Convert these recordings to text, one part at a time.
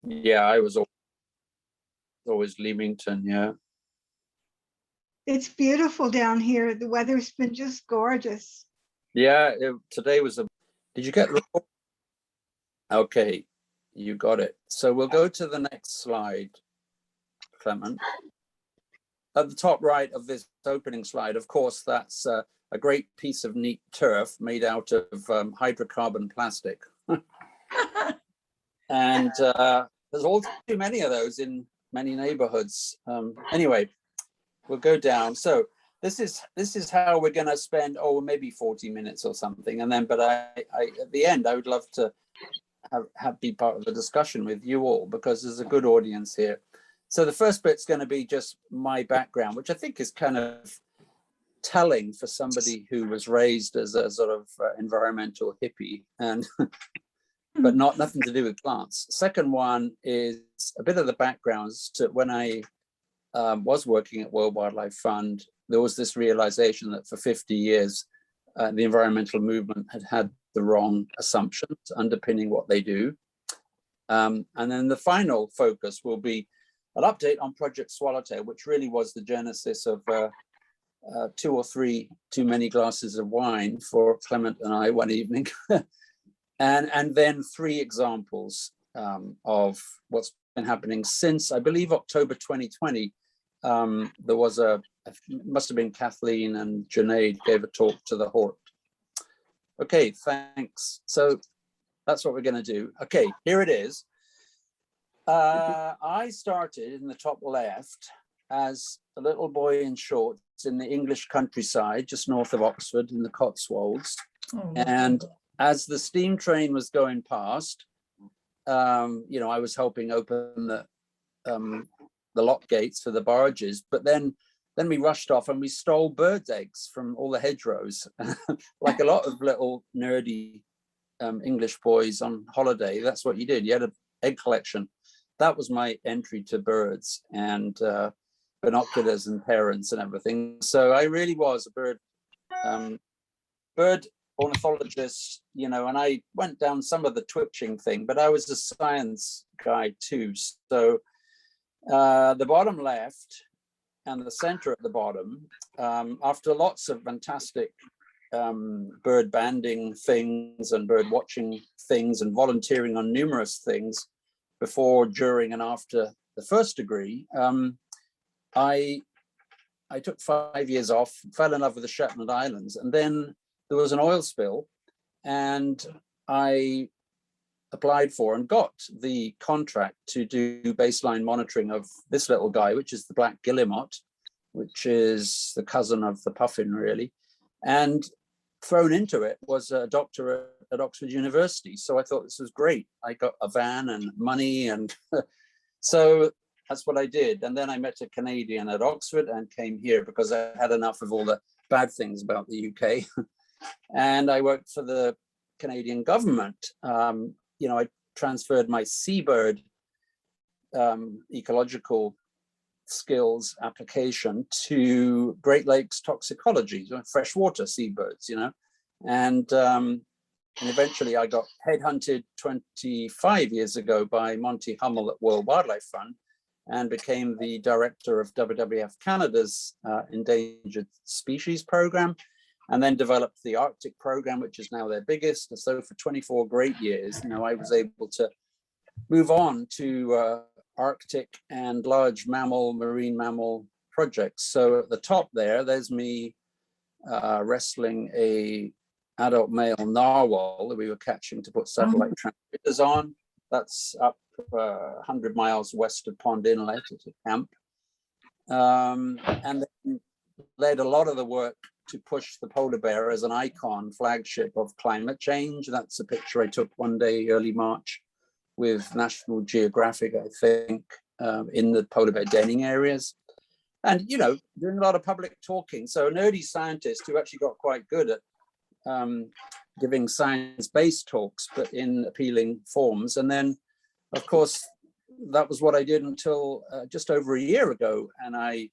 Yeah, I was always Leamington, yeah. It's beautiful down here. The weather's been just gorgeous. Yeah, today was did you get the report? Okay, you got it. So we'll go to the next slide, Clement. At the top right of this opening slide, of course, that's a great piece of neat turf made out of hydrocarbon plastic. And there's all too many of those in many neighborhoods. Anyway, we'll go down. So this is how we're going to spend, maybe 40 minutes or something. And then, but I at the end, I would love to be part of the discussion with you all, because there's a good audience here. So the first bit's going to be just my background, which I think is kind of telling for somebody who was raised as a sort of environmental hippie, and but nothing to do with plants. Second one is a bit of the backgrounds to when I was working at World Wildlife Fund. There was this realization that for 50 years, the environmental movement had the wrong assumptions underpinning what they do. And then the final focus will be an update on Project Swallowtail, which really was the genesis of 2 or 3 too many glasses of wine for Clement and I one evening. and then 3 examples of what's been happening since, I believe, October 2020. There was must have been Kathleen and Junaid gave a talk to the Hort. Okay, thanks. So that's what we're going to do. Okay, here it is. I started in the top left as a little boy in shorts in the English countryside, just north of Oxford in the Cotswolds. Oh, and as the steam train was going past, I was helping open the lock gates for the barges, but then we rushed off and we stole birds' eggs from all the hedgerows, like a lot of little nerdy English boys on holiday. That's what you did. You had an egg collection. That was my entry to birds and binoculars and parents and everything. So I really was a bird ornithologist, and I went down some of the twitching thing, but I was a science guy too. So the bottom left and the center at the bottom, after lots of fantastic bird banding things and bird watching things and volunteering on numerous things before, during, and after the first degree, I took 5 years off, fell in love with the Shetland Islands, and then there was an oil spill, and I applied for and got the contract to do baseline monitoring of this little guy, which is the black guillemot, which is the cousin of the puffin, really. And thrown into it was a doctor at Oxford University. So I thought this was great. I got a van and money, and so that's what I did. And then I met a Canadian at Oxford and came here because I had enough of all the bad things about the UK. And I worked for the Canadian government. I transferred my seabird ecological skills application to Great Lakes toxicology, freshwater seabirds, and eventually I got headhunted 25 years ago by Monty Hummel at World Wildlife Fund and became the director of WWF Canada's Endangered Species Program, and then developed the Arctic program, which is now their biggest. And so for 24 great years, I was able to move on to Arctic and large marine mammal projects. So at the top there's me wrestling a adult male narwhal that we were catching to put satellite transmitters on. That's up 100 miles west of Pond Inlet at a camp. And then led a lot of the work to push the polar bear as an icon flagship of climate change. That's a picture I took one day, early March, with National Geographic, I think, in the polar bear denning areas. And, doing a lot of public talking. So a nerdy scientist who actually got quite good at giving science-based talks, but in appealing forms. And then, of course, that was what I did until just over a year ago. And I,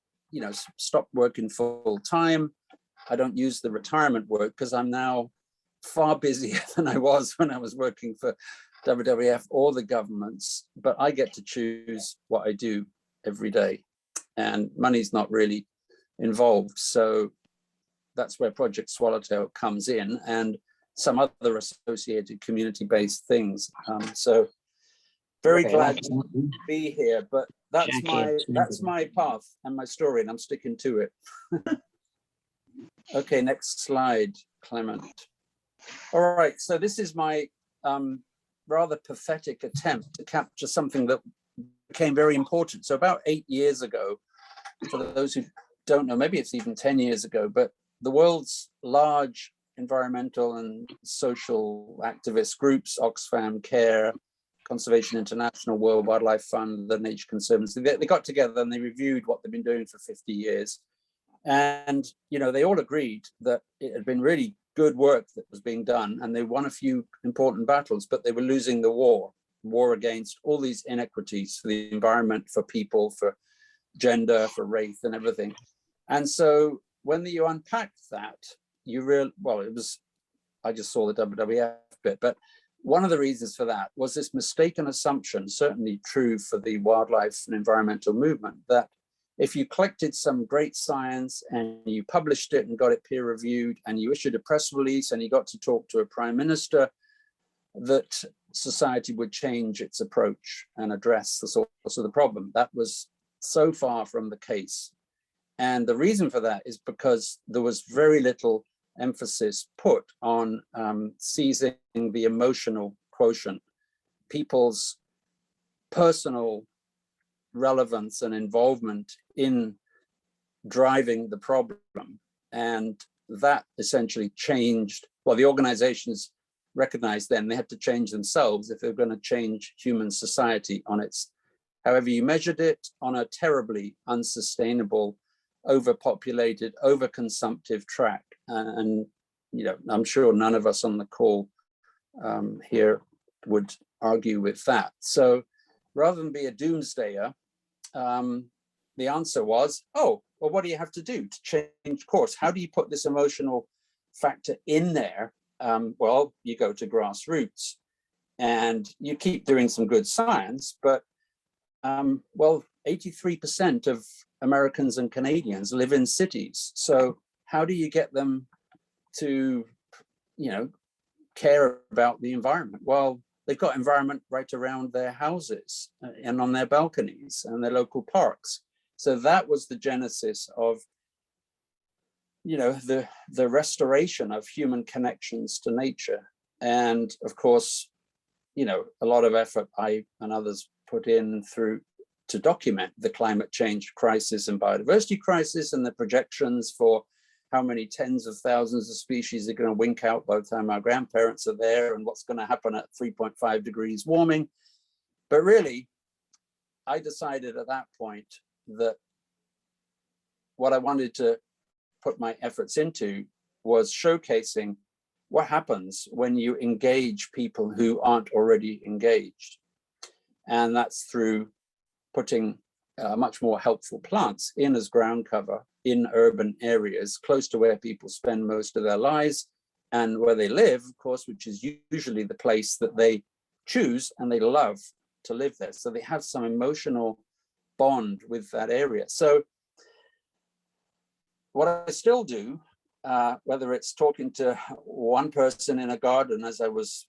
stopped working full time. I don't use the retirement work because I'm now far busier than I was when I was working for WWF or the governments, but I get to choose what I do every day, and money's not really involved. So that's where Project Swallowtail comes in, and some other associated community-based things. So very glad to be here, but that's my path and my story, and I'm sticking to it. Okay, next slide, Clement. All right, so this is my rather pathetic attempt to capture something that became very important. So about 8 years ago, for those who don't know, maybe it's even 10 years ago, but the world's large environmental and social activist groups, Oxfam, CARE, Conservation International, World Wildlife Fund, the Nature Conservancy, they got together and they reviewed what they've been doing for 50 years. And, you know, they all agreed that it had been really good work that was being done, and they won a few important battles, but they were losing the war against all these inequities for the environment, for people, for gender, for race and everything. And so when you unpack that, I just saw the WWF bit, but one of the reasons for that was this mistaken assumption, certainly true for the wildlife and environmental movement, that if you collected some great science and you published it and got it peer reviewed and you issued a press release and you got to talk to a prime minister, that society would change its approach and address the source of the problem. That was so far from the case. And the reason for that is because there was very little emphasis put on seizing the emotional quotient, people's personal relevance and involvement in driving the problem. And that essentially changed, well, the organizations recognized then they had to change themselves if they were going to change human society on its, however you measured it, on a terribly unsustainable, overpopulated, overconsumptive track. And, you know, I'm sure none of us on the call here would argue with that. So rather than be a doomsdayer, the answer was, oh, well, what do you have to do to change course? How do you put this emotional factor in there? Well, you go to grassroots and you keep doing some good science, but well, 83% of Americans and Canadians live in cities. So how do you get them to, you know, care about the environment? Well, they've got environment right around their houses and on their balconies and their local parks. So that was the genesis of, you know, the restoration of human connections to nature. And of course, you know, a lot of effort I and others put in to document the climate change crisis and biodiversity crisis and the projections for how many tens of thousands of species are going to wink out by the time our grandparents are there, and what's going to happen at 3.5 degrees warming. But really, I decided at that point that what I wanted to put my efforts into was showcasing what happens when you engage people who aren't already engaged. And that's through putting much more helpful plants in as ground cover in urban areas close to where people spend most of their lives and where they live, of course, which is usually the place that they choose and they love to live there. So they have some emotional bond with that area. So what I still do, whether it's talking to one person in a garden, as I was,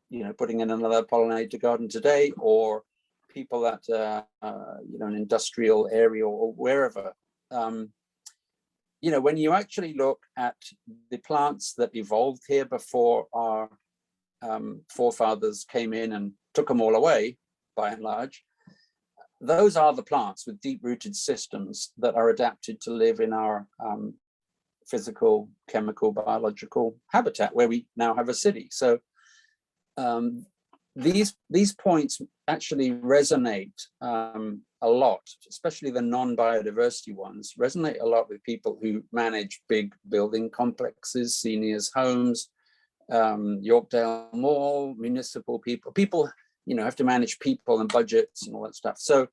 you know, putting in another pollinator garden today, or people at, you know, an industrial area or wherever, you know, when you actually look at the plants that evolved here before our forefathers came in and took them all away, by and large, those are the plants with deep-rooted systems that are adapted to live in our physical, chemical, biological habitat, where we now have a city. So these points actually resonate a lot, especially the non-biodiversity ones, resonate a lot with people who manage big building complexes, seniors' homes, Yorkdale Mall, municipal people, you know, have to manage people and budgets and all that stuff. So,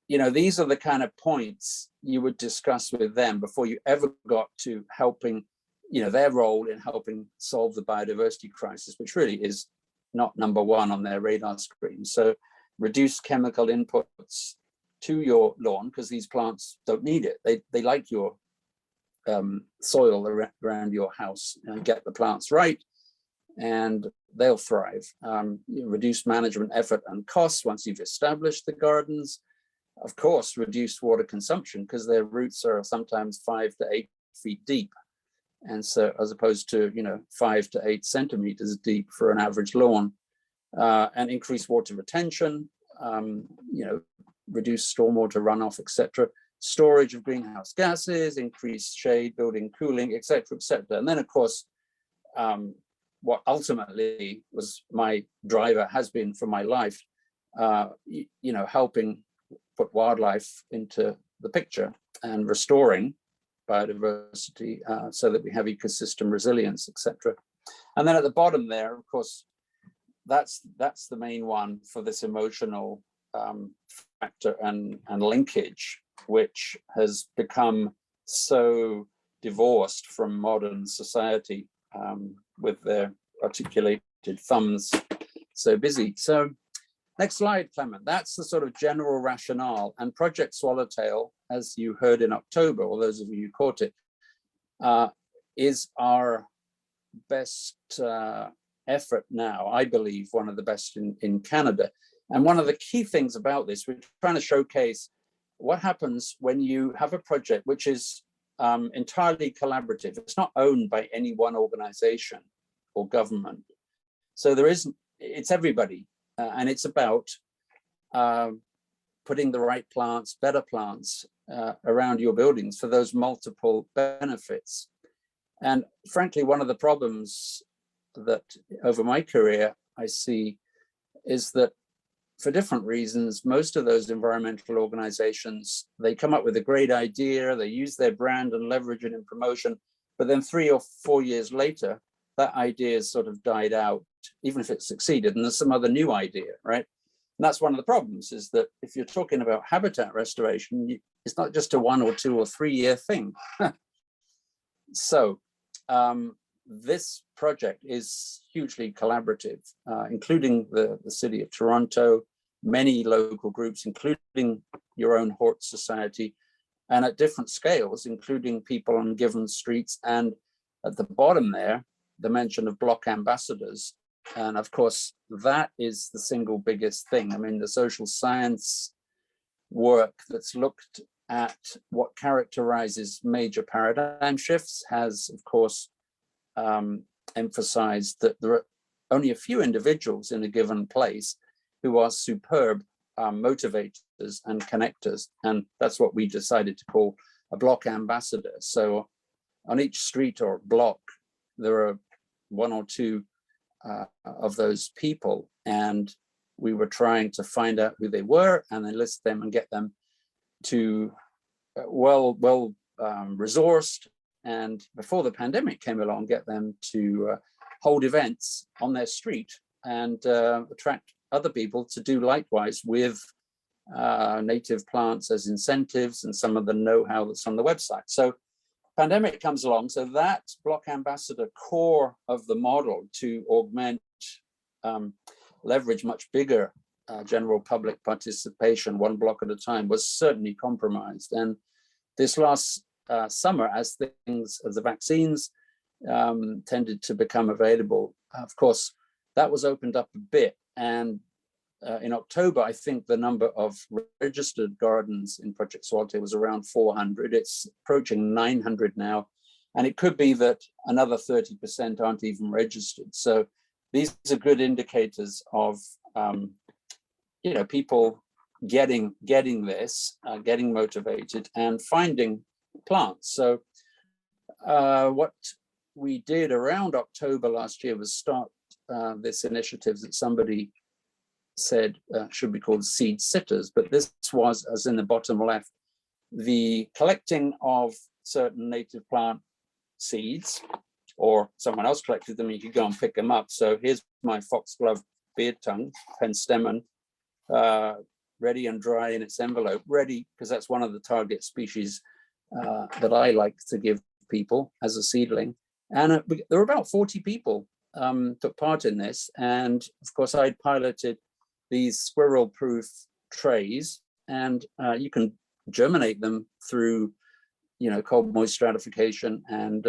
you know, these are the kind of points you would discuss with them before you ever got to helping, you know, their role in helping solve the biodiversity crisis, which really is not number one on their radar screen. So reduce chemical inputs to your lawn, because these plants don't need it. They like your soil around your house, and get the plants right, and they'll thrive. Reduce management effort and costs once you've established the gardens. Of course, reduce water consumption, because their roots are sometimes 5 to 8 feet deep. And so, as opposed to, 5 to 8 centimeters deep for an average lawn. And increase water retention, reduce stormwater runoff, etc. Storage of greenhouse gases, increase shade, building cooling, etc., etc. And then, of course, what ultimately was my driver, has been for my life, helping put wildlife into the picture and restoring biodiversity, so that we have ecosystem resilience, etc. And then at the bottom there, of course, that's the main one for this emotional factor and linkage, which has become so divorced from modern society, with their articulated thumbs so busy. So next slide, Clement. That's the sort of general rationale. And Project Swallowtail, as you heard in October, or those of you who caught it, is our best effort now, I believe, one of the best in Canada. And one of the key things about this, we're trying to showcase what happens when you have a project which is entirely collaborative. It's not owned by any one organization or government. So it's everybody. And it's about putting the right plants, better plants around your buildings for those multiple benefits. And frankly, one of the problems that over my career I see is that for different reasons, most of those environmental organizations, they come up with a great idea, they use their brand and leverage it in promotion, but then 3 or 4 years later, that idea has sort of died out, even if it succeeded, and there's some other new idea, right? And that's one of the problems, is that if you're talking about habitat restoration, it's not just a 1 or 2 or 3 year thing. So this project is hugely collaborative, including the city of Toronto, many local groups, including your own Hort Society, and at different scales, including people on given streets. And at the bottom there, the mention of block ambassadors. And of course, that is the single biggest thing. I mean, the social science work that's looked at what characterizes major paradigm shifts has, of course, emphasized that there are only a few individuals in a given place who are superb motivators and connectors. And that's what we decided to call a block ambassador. So on each street or block, there are 1 or 2 of those people. And we were trying to find out who they were and then list them and get them to resourced, and before the pandemic came along, get them to hold events on their street and attract other people to do likewise with native plants as incentives and some of the know-how that's on the website. So pandemic comes along, so that block ambassador core of the model to augment, leverage much bigger general public participation, 1 block at a time, was certainly compromised. And this last summer, as the vaccines tended to become available, of course, that was opened up a bit. And in October, I think the number of registered gardens in Project Swallowtail was around 400. It's approaching 900 now. And it could be that another 30% aren't even registered. So these are good indicators of people getting this, getting motivated and finding plants. So what we did around October last year was start this initiative that somebody said should be called seed sitters, but this was, as in the bottom left, the collecting of certain native plant seeds, or someone else collected them, you could go and pick them up. So here's my foxglove beard tongue, penstemon, ready and dry in its envelope, ready, because that's one of the target species that I like to give people as a seedling. And there were about 40 people took part in this, and of course I'd piloted these squirrel-proof trays, and you can germinate them through, cold moist stratification and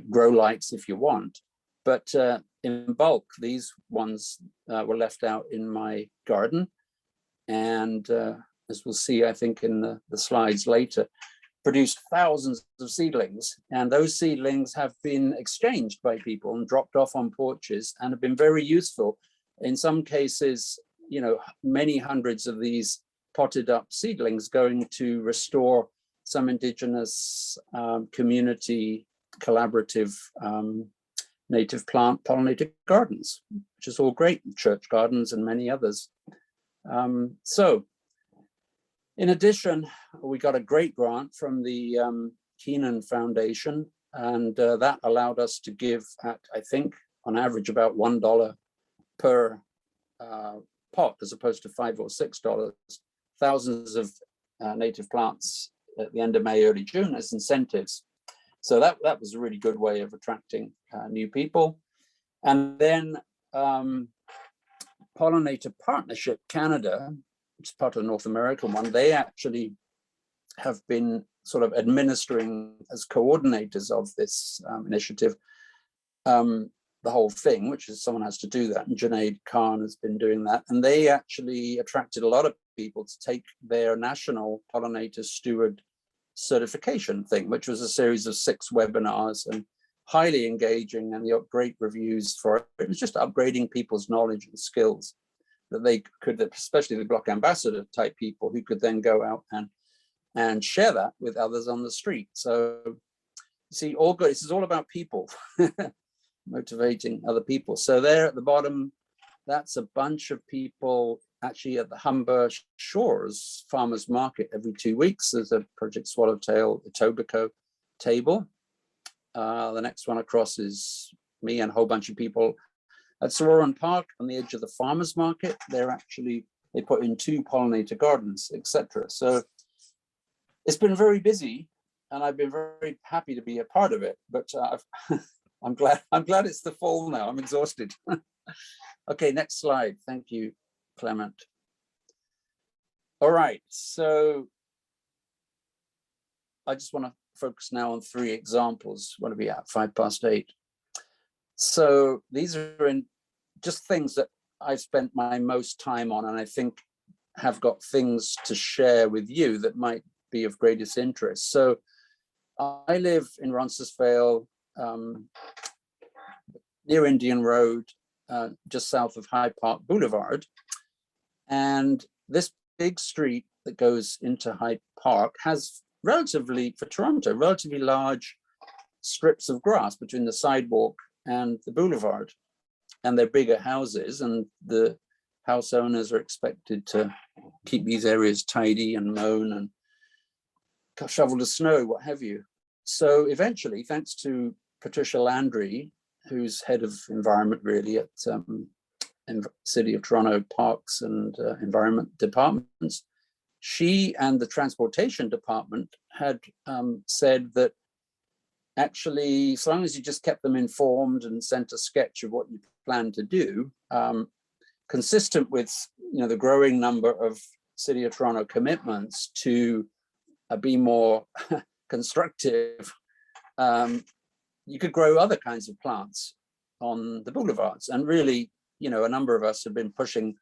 grow lights if you want. But in bulk, these ones were left out in my garden, and as we'll see, I think in the slides later, produced thousands of seedlings, and those seedlings have been exchanged by people and dropped off on porches and have been very useful. In some cases, many hundreds of these potted up seedlings going to restore some indigenous community collaborative native plant pollinated gardens, which is all great, church gardens and many others. So in addition, we got a great grant from the Keenan Foundation, and that allowed us to give at, I think, on average about $1 per pot, as opposed to $5 or $6, thousands of native plants at the end of May, early June as incentives. So that was a really good way of attracting new people. And then Pollinator Partnership Canada, which is part of the North American one, they actually have been sort of administering as coordinators of this initiative, the whole thing, which is someone has to do that. And Junaid Khan has been doing that. And they actually attracted a lot of people to take their national pollinator steward certification thing, which was a series of 6 webinars and highly engaging, and they got great reviews for it. It was just upgrading people's knowledge and skills that they could, especially the Block ambassador type people, who could then go out and share that with others on the street. So you see, all good. This is all about people, motivating other people. So there at the bottom, that's a bunch of people actually at the Humber Shores Farmers Market every 2 weeks. There's a Project Swallowtail Etobicoke table. The next one across is me and a whole bunch of people at Sororan Park on the edge of the farmers market. They put in 2 pollinator gardens, etc. So it's been very busy, and I've been very happy to be a part of it. But I'm glad it's the fall now. I'm exhausted. Okay, next slide. Thank you, Clement. All right, so I just want to focus now on 3 examples. What are we at? 8:05. So these are in just things that I've spent my most time on, and I think have got things to share with you that might be of greatest interest. So I live in Roncesvalles, near Indian Road, just south of High Park Boulevard. And this big street that goes into High Park has relatively, for Toronto, relatively large strips of grass between the sidewalk and the boulevard. And they're bigger houses, and the house owners are expected to keep these areas tidy and mown and shovel the snow, what have you. So eventually, thanks to Patricia Landry, who's head of environment really at City of Toronto Parks and Environment Departments, she and the Transportation Department had said that actually, as long as you just kept them informed and sent a sketch of what you plan to do, consistent with the growing number of City of Toronto commitments to be more constructive, you could grow other kinds of plants on the boulevards. And really, a number of us have been pushing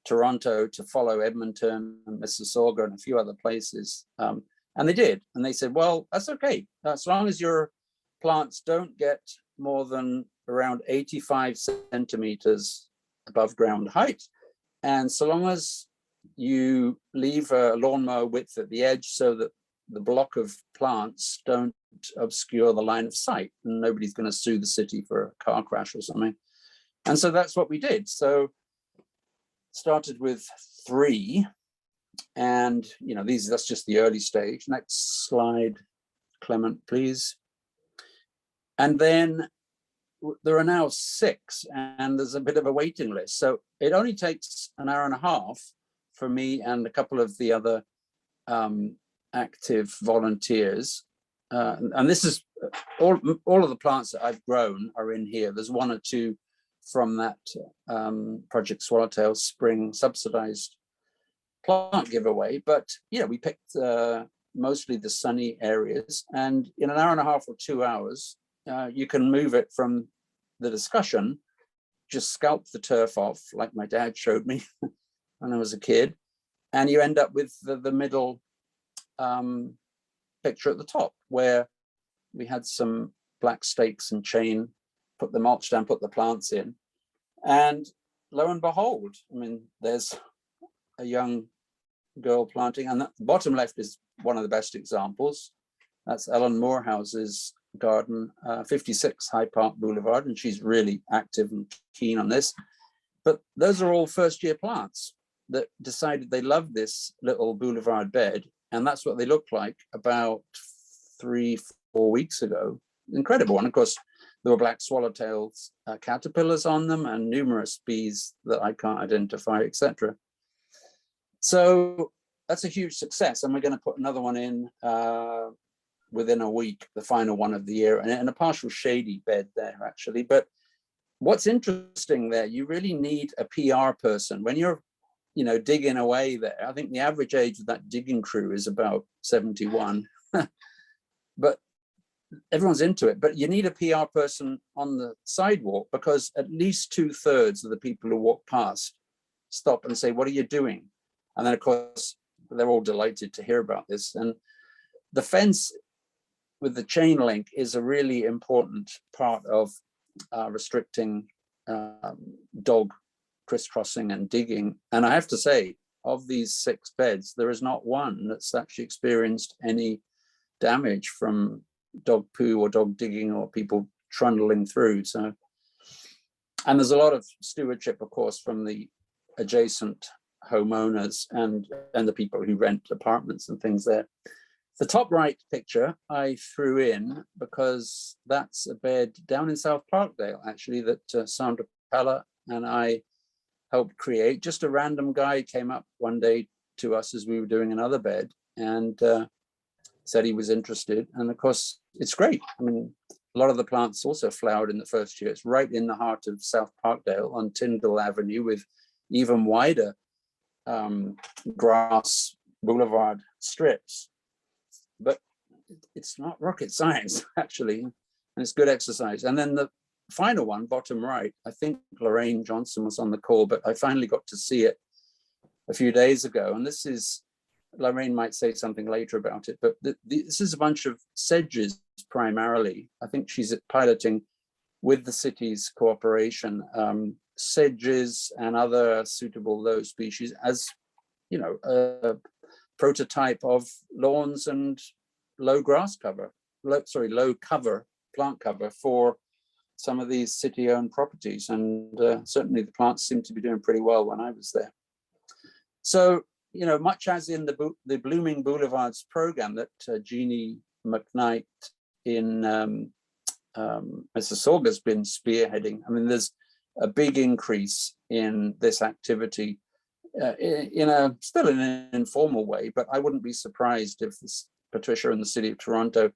Toronto to follow Edmonton and Mississauga and a few other places. And they did. And they said, well, that's okay. As long as your plants don't get more than around 85 centimeters above ground height. And so long as you leave a lawnmower width at the edge so that the block of plants don't obscure the line of sight, and nobody's going to sue the city for a car crash or something. And so that's what we did. So started with 3, and that's just the early stage. Next slide, Clement, please. And then there are now 6, and there's a bit of a waiting list. So it only takes an hour and a half for me and a couple of the other active volunteers and this is all of the plants that I've grown are in here. There's one or two from that Project Swallowtail spring subsidized plant giveaway, but we picked mostly the sunny areas, and in an hour and a half or 2 hours, you can move it from the discussion, just scalp the turf off like my dad showed me when I was a kid, and you end up with the middle picture at the top, where we had some black stakes and chain, put the mulch down, put the plants in, and lo and behold, I mean, there's a young girl planting, and the bottom left is one of the best examples. That's Ellen Morehouse's garden, 56 High Park Boulevard, and she's really active and keen on this. But those are all first-year plants that decided they loved this little boulevard bed, and that's what they looked like about 3-4 weeks ago. Incredible. And of course, there were black swallowtail caterpillars on them and numerous bees that I can't identify, etc. So that's a huge success, and we're going to put another one in within a week, the final one of the year, and in a partial shady bed there, actually. But what's interesting there, you really need a PR person when you're digging away there. I think the average age of that digging crew is about 71, but everyone's into it. But you need a PR person on the sidewalk, because at least 2/3 of the people who walk past stop and say, "What are you doing?" And then, of course, they're all delighted to hear about this. And the fence with the chain link is a really important part of restricting dog crisscrossing and digging. And I have to say, of these 6 beds, there is not one that's actually experienced any damage from dog poo or dog digging or people trundling through. So, and there's a lot of stewardship, of course, from the adjacent homeowners and the people who rent apartments and things there. The top right picture I threw in because that's a bed down in South Parkdale, actually, that Sandra Pella and I helped create. Just a random guy came up one day to us as we were doing another bed and said he was interested. And of course, it's great. I mean, a lot of the plants also flowered in the first year. It's right in the heart of South Parkdale on Tyndall Avenue, with even wider grass boulevard strips. But it's not rocket science, actually, and it's good exercise. And then the final one, bottom right, I think Lorraine Johnson was on the call, but I finally got to see it a few days ago. And this is, Lorraine might say something later about it, but this is a bunch of sedges primarily. I think she's piloting with the city's cooperation, sedges and other suitable low species as, a prototype of lawns and low grass cover, low cover, plant cover for some of these city-owned properties. And certainly the plants seem to be doing pretty well when I was there. So, much as in the Blooming Boulevards program that Jeannie McKnight in Mississauga has been spearheading, I mean, there's a big increase in this activity still in an informal way, but I wouldn't be surprised if Patricia and the City of Toronto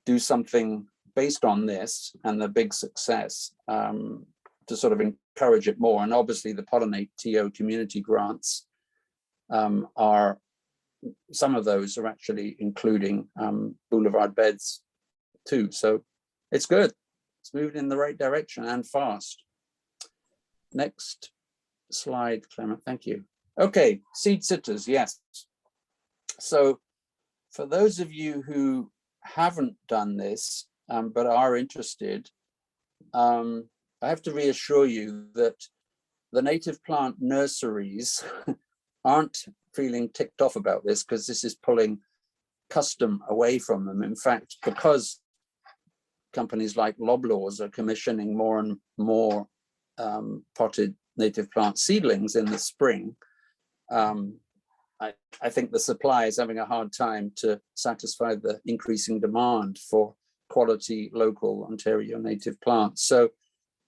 do something based on this and the big success to sort of encourage it more. And obviously the Pollinate TO community grants are, some of those are actually including boulevard beds too. So it's good. It's moving in the right direction and fast. Next slide, Clement, thank you. Okay, seed sitters, yes. So for those of you who haven't done this, but are interested, I have to reassure you that the native plant nurseries aren't feeling ticked off about this, because this is pulling custom away from them. In fact, because companies like Loblaws are commissioning more and more potted native plant seedlings in the spring, I think the supply is having a hard time to satisfy the increasing demand for quality local Ontario native plants. So,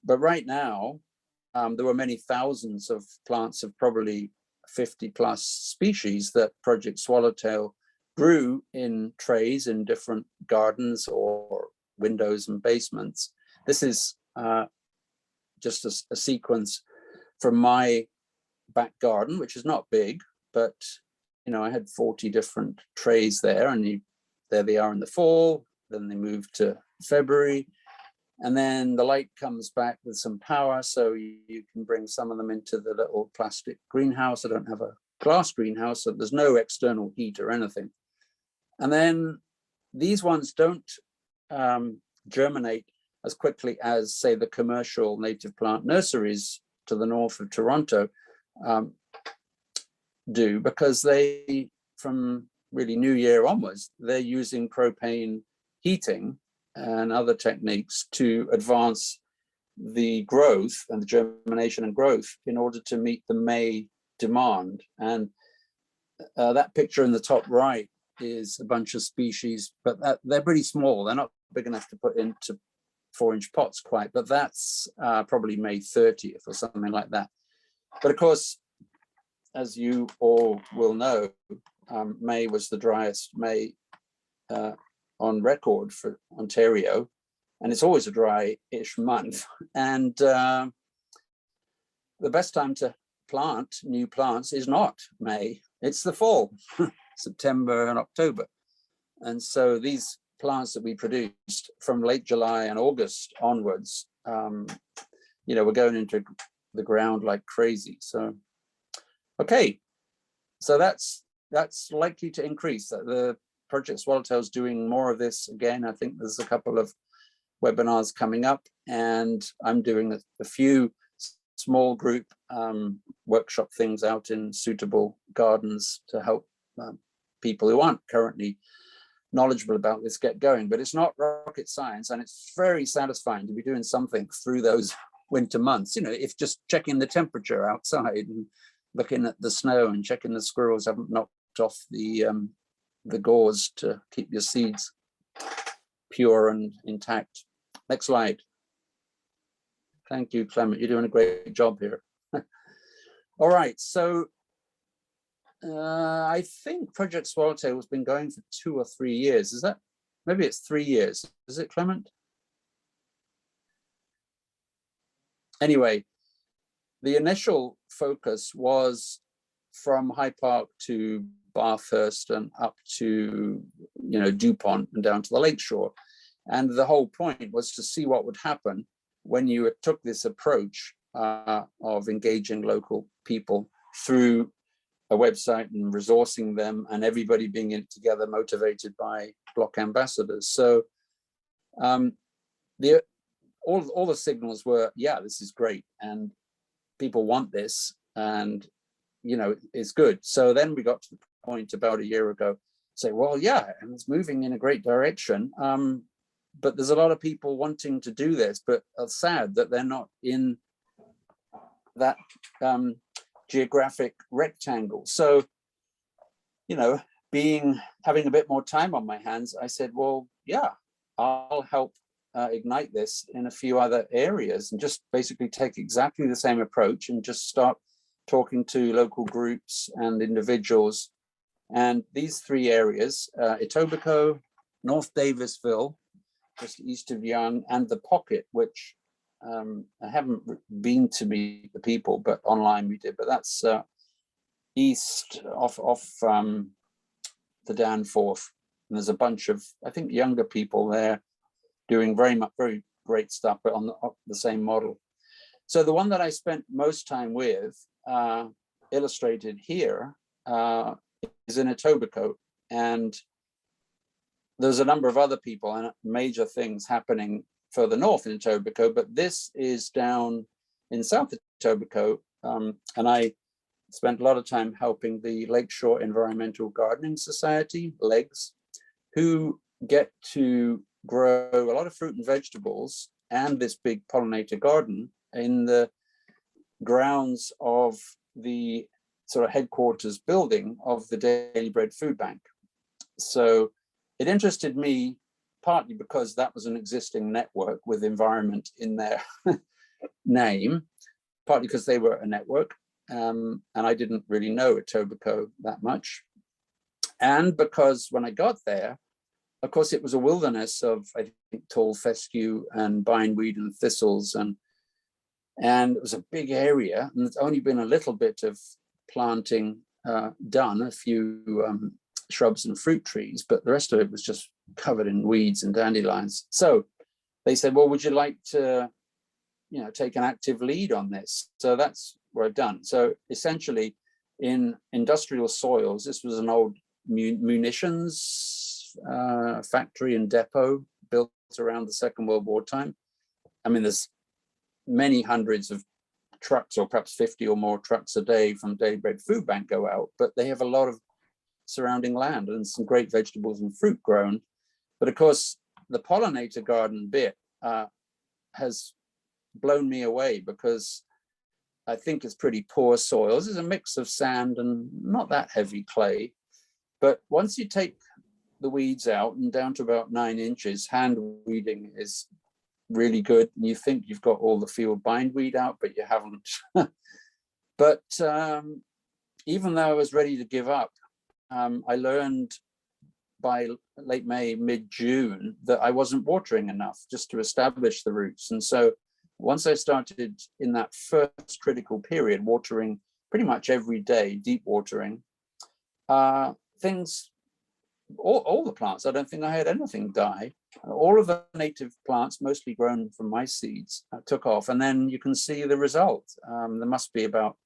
but right now, there were many thousands of plants of probably 50+ species that Project Swallowtail grew in trays in different gardens or windows and basements. This is just a sequence from my back garden, which is not big, but I had 40 different trays there, and there they are in the fall. Then they move to February, and then the light comes back with some power, so you can bring some of them into the little plastic greenhouse. I don't have a glass greenhouse, so there's no external heat or anything. And then these ones don't germinate as quickly as, say, the commercial native plant nurseries to the north of Toronto do, because they, from really New Year onwards, they're using propane heating and other techniques to advance the growth and the germination and growth in order to meet the May demand. And that picture in the top right is a bunch of species, but they're pretty small. They're not big enough to put into 4-inch pots quite, but that's probably May 30th or something like that. But of course, as you all will know, May was the driest May on record for Ontario, and it's always a dry-ish month. And the best time to plant new plants is not May, it's the fall, September and October. And so these plants that we produced from late July and August onwards, we're going into the ground like crazy. So, okay, so that's likely to increase. The Project Swallowtail is doing more of this again. I think there's a couple of webinars coming up, and I'm doing a few small group workshop things out in suitable gardens to help people who aren't currently knowledgeable about this get going. But it's not rocket science, and it's very satisfying to be doing something through those winter months. If just checking the temperature outside and looking at the snow and checking the squirrels haven't knocked off the gauze to keep your seeds pure and intact. Next slide. Thank you, Clement. You're doing a great job here. All right, so I think Project Swallowtail has been going for 2 or 3 years. Is that, maybe it's 3 years. Is it, Clement? Anyway, the initial focus was from High Park to Bathurst and up to, DuPont and down to the lakeshore. And the whole point was to see what would happen when you took this approach of engaging local people through a website and resourcing them, and everybody being in together, motivated by block ambassadors. So all the signals were, yeah, this is great, and people want this, and it's good. So then we got to the point about a year ago, say, well, yeah, and it's moving in a great direction. But there's a lot of people wanting to do this, but are sad that they're not in that geographic rectangle. So, having a bit more time on my hands, I said, well, yeah, I'll help ignite this in a few other areas, and just basically take exactly the same approach and just start talking to local groups and individuals. And these 3 areas, Etobicoke, North Davisville, just east of Yonge, and the Pocket, which I haven't been to meet the people, but online we did. But that's east off the Danforth, and there's a bunch of, I think, younger people there doing very great stuff, but on the same model. So the one that I spent most time with, illustrated here, is in Etobicoke, and there's a number of other people and major things happening further north in Etobicoke, but this is down in South Etobicoke, and I spent a lot of time helping the Lakeshore Environmental Gardening Society, LEGS, who get to grow a lot of fruit and vegetables and this big pollinator garden in the grounds of the sort of headquarters building of the Daily Bread Food Bank. So it interested me partly because that was an existing network with environment in their name, partly because they were a network, and I didn't really know Etobicoke that much. And because when I got there, of course, it was a wilderness of, I think, tall fescue and bindweed and thistles, and it was a big area, and there's only been a little bit of planting done, a few shrubs and fruit trees, but the rest of it was just covered in weeds and dandelions. So they said, well, would you like to, take an active lead on this? So that's what I've done. So essentially, in industrial soils, this was an old munitions factory and depot built around the Second World War time. I mean, there's many hundreds of trucks, or perhaps 50 or more trucks a day from Daybreak Food Bank go out, but they have a lot of surrounding land and some great vegetables and fruit grown. But of course, the pollinator garden bit has blown me away, because I think it's pretty poor soils. It's a mix of sand and not that heavy clay. But once you take the weeds out and down to about 9 inches, hand weeding is really good. And you think you've got all the field bindweed out, but you haven't. But even though I was ready to give up, I learned by late May, mid-June, that I wasn't watering enough just to establish the roots. And so once I started in that first critical period, watering pretty much every day, deep watering, things, all the plants, I don't think I had anything die. All of the native plants, mostly grown from my seeds, took off. And then you can see the result. There must be about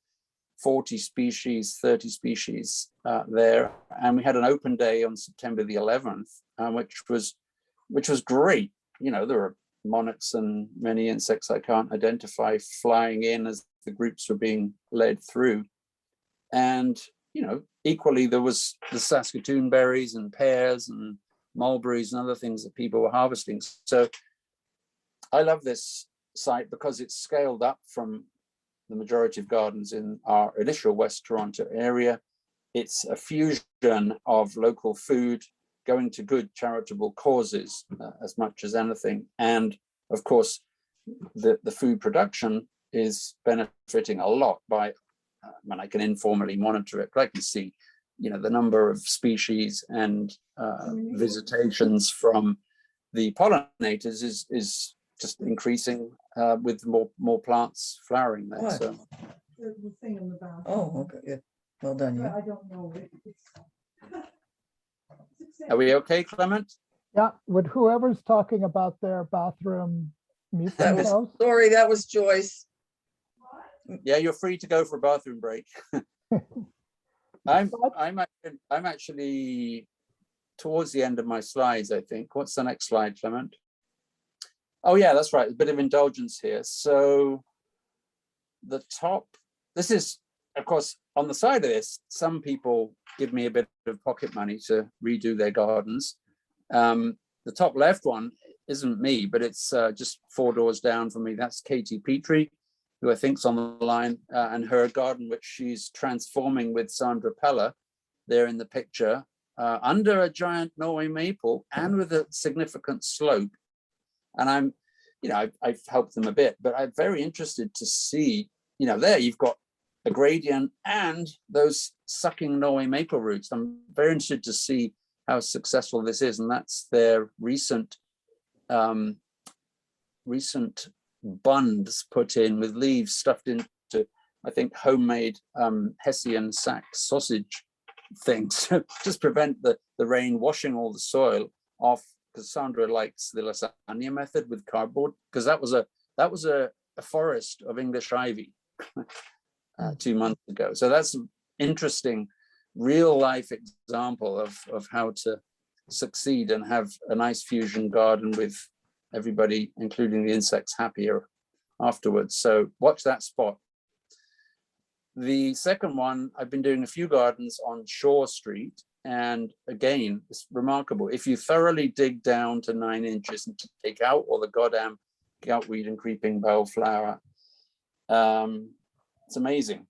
40 species, 30 species there. And we had an open day on September the 11th, which was great. There were monarchs and many insects I can't identify flying in as the groups were being led through. And, equally there was the Saskatoon berries and pears and mulberries and other things that people were harvesting. So I love this site because it's scaled up from the majority of gardens in our initial West Toronto area. It's a fusion of local food going to good charitable causes as much as anything. And of course, the food production is benefiting a lot by, when I can informally monitor it, but I can see, the number of species and visitations from the pollinators is just increasing with more plants flowering there. What? So the thing in the bathroom. Oh, okay, good. Well done, you. I don't know. Are we okay, Clement? Yeah, would whoever's talking about their bathroom mute That was, themselves? sorry, that was Joyce. Yeah, you're free to go for a bathroom break. I'm actually towards the end of my slides, I think. What's the next slide, Clement? Oh yeah, that's right. A bit of indulgence here. So the top, this is, of course, on the side of this, some people give me a bit of pocket money to redo their gardens. The top left one isn't me, but it's just 4 doors down from me. That's Katie Petrie, who I think's on the line, and her garden, which she's transforming with Sandra Pella there in the picture, under a giant Norway maple and with a significant slope. And I've helped them a bit, but I'm very interested to see, there you've got a gradient and those sucking Norway maple roots. I'm very interested to see how successful this is. And that's their recent bunds put in with leaves stuffed into, I think, homemade Hessian sack sausage things to just prevent the rain washing all the soil off, because Sandra likes the lasagna method with cardboard, because that was a forest of English ivy 2 months ago. So that's an interesting real life example of how to succeed and have a nice fusion garden with everybody, including the insects, happier afterwards. So watch that spot. The second one, I've been doing a few gardens on Shore Street, and again, it's remarkable. If you thoroughly dig down to 9 inches and take out all the goddamn goutweed and creeping bellflower, it's amazing.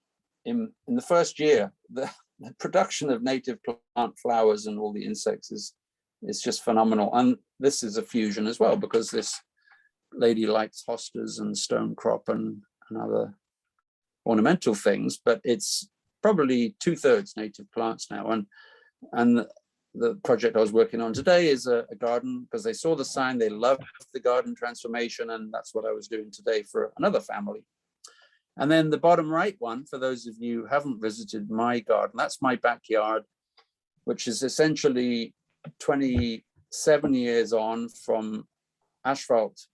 In the first year, the production of native plant flowers and all the insects is just phenomenal. And this is a fusion as well, because this lady likes hostas and stonecrop and other ornamental things, but it's probably 2/3 native plants now. And And the project I was working on today is a garden, because they saw the sign, they loved the garden transformation, and that's what I was doing today for another family. And then the bottom right one, for those of you who haven't visited my garden, that's my backyard, which is essentially 27 years on from asphalt,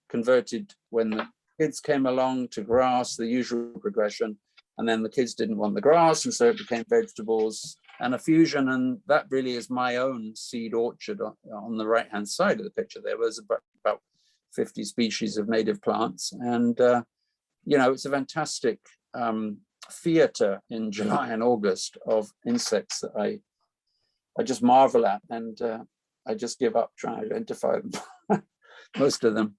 converted when the kids came along to grass, the usual progression. And then the kids didn't want the grass, and so it became vegetables and a fusion. And that really is my own seed orchard on the right-hand side of the picture. There was about 50 species of native plants. And, you know, it's a fantastic theater in July and August of insects that I just marvel at. And I just give up trying to identify them, most of them.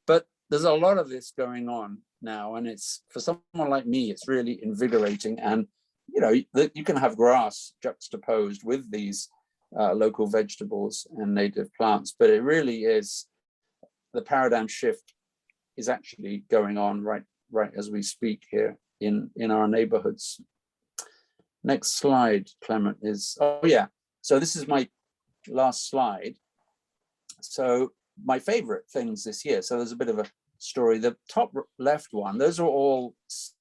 But there's a lot of this going on now, and it's, for someone like me, it's really invigorating. And you know, you can have grass juxtaposed with these local vegetables and native plants, but it really is, the paradigm shift is actually going on right as we speak here in our neighborhoods. Next slide, Clement, is, oh yeah, so this is my last slide. So my favorite things this year, so there's a bit of a story. The top left one, those are all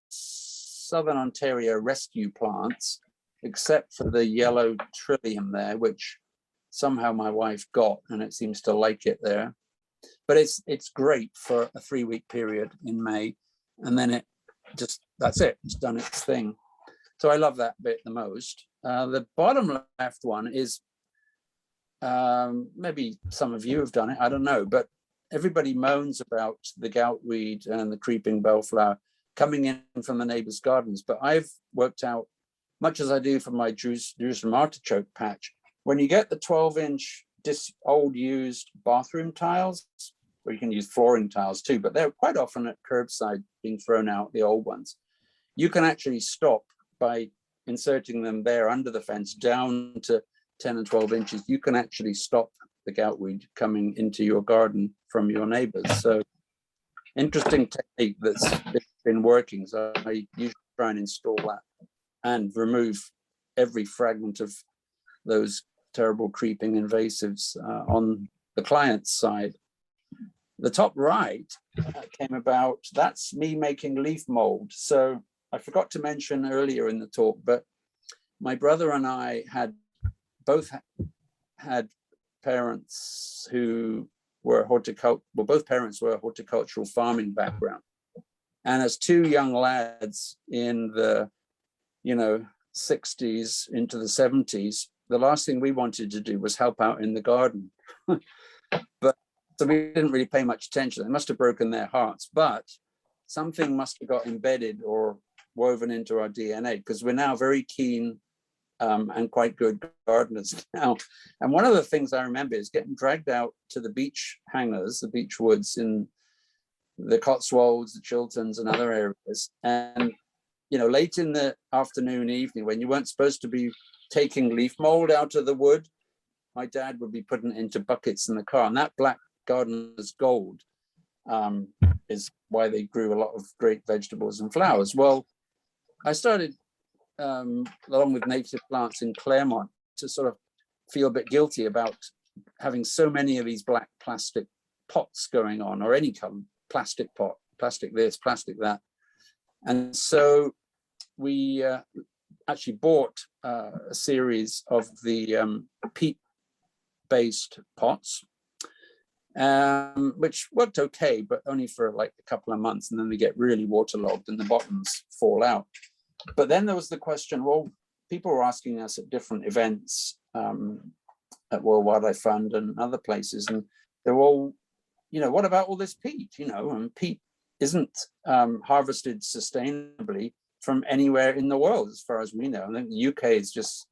Southern Ontario rescue plants, except for the yellow trillium there, which somehow my wife got, and it seems to like it there. But it's great for a 3-week period in May, and then it just, that's it, it's done its thing. So I love that bit the most. The bottom left one is, maybe some of you have done it, I don't know, but everybody moans about the goutweed and the creeping bellflower coming in from the neighbors' gardens. But I've worked out, much as I do for my Jerusalem artichoke patch, when you get the 12-inch old used bathroom tiles, or you can use flooring tiles too, but they're quite often at curbside being thrown out, the old ones, you can actually stop by inserting them there under the fence down to 10 and 12 inches. You can actually stop the goutweed coming into your garden from your neighbors. So interesting technique that's been working. So I usually try and install that and remove every fragment of those terrible creeping invasives on the client's side. The top right came about, that's me making leaf mold. So I forgot to mention earlier in the talk, but my brother and I had both had parents who were both parents were horticultural farming background. And as two young lads in the, 60s into the 70s, the last thing we wanted to do was help out in the garden. But so we didn't really pay much attention. It must have broken their hearts, but something must have got embedded or woven into our DNA, because we're now very keen and quite good gardeners now. And one of the things I remember is getting dragged out to the beach hangers, the beach woods in the Cotswolds, the Chilterns and other areas. And, late in the afternoon, evening, when you weren't supposed to be taking leaf mold out of the wood, my dad would be putting it into buckets in the car. And that black gardener's gold is why they grew a lot of great vegetables and flowers. Well, I started along with native plants in Claremont to sort of feel a bit guilty about having so many of these black plastic pots going on, or any color plastic pot, plastic this, plastic that. And so we actually bought a series of the peat-based pots, which worked okay, but only for like a couple of months, and then they get really waterlogged and the bottoms fall out. But then there was the question, well, people were asking us at different events at World Wildlife Fund and other places, and they're all, what about all this peat? And peat isn't harvested sustainably from anywhere in the world, as far as we know. I think the UK has just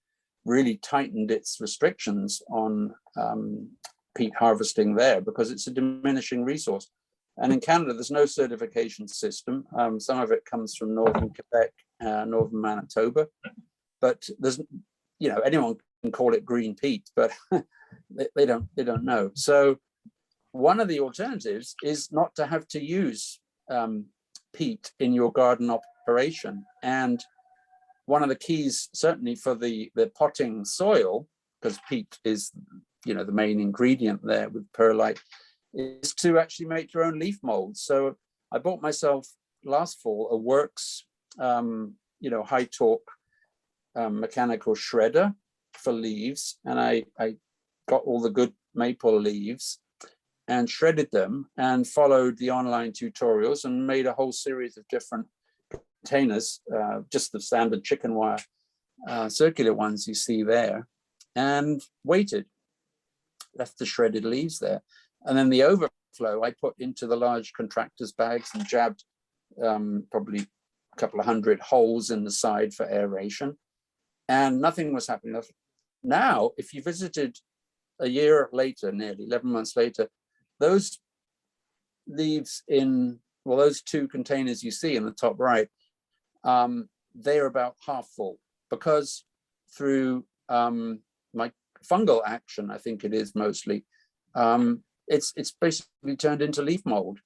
really tightened its restrictions on peat harvesting there because it's a diminishing resource. And in Canada, there's no certification system. Some of it comes from northern Quebec, northern Manitoba, but there's, anyone can call it green peat, but they don't know. So one of the alternatives is not to have to use peat in your garden operation. And one of the keys, certainly for the potting soil, because peat is, you know, the main ingredient there with perlite, is to actually make your own leaf molds. So I bought myself last fall a Works, you know, high torque mechanical shredder for leaves, and I got all the good maple leaves and shredded them and followed the online tutorials and made a whole series of different containers, just the standard chicken wire circular ones you see there, and waited, left the shredded leaves there. And then the overflow I put into the large contractor's bags and jabbed probably a couple of hundred holes in the side for aeration, and nothing was happening. Now, if you visited a year later, nearly 11 months later, those leaves in, well, those two containers you see in the top right, they're about half full, because through my fungal action, I think it is mostly, it's basically turned into leaf mold.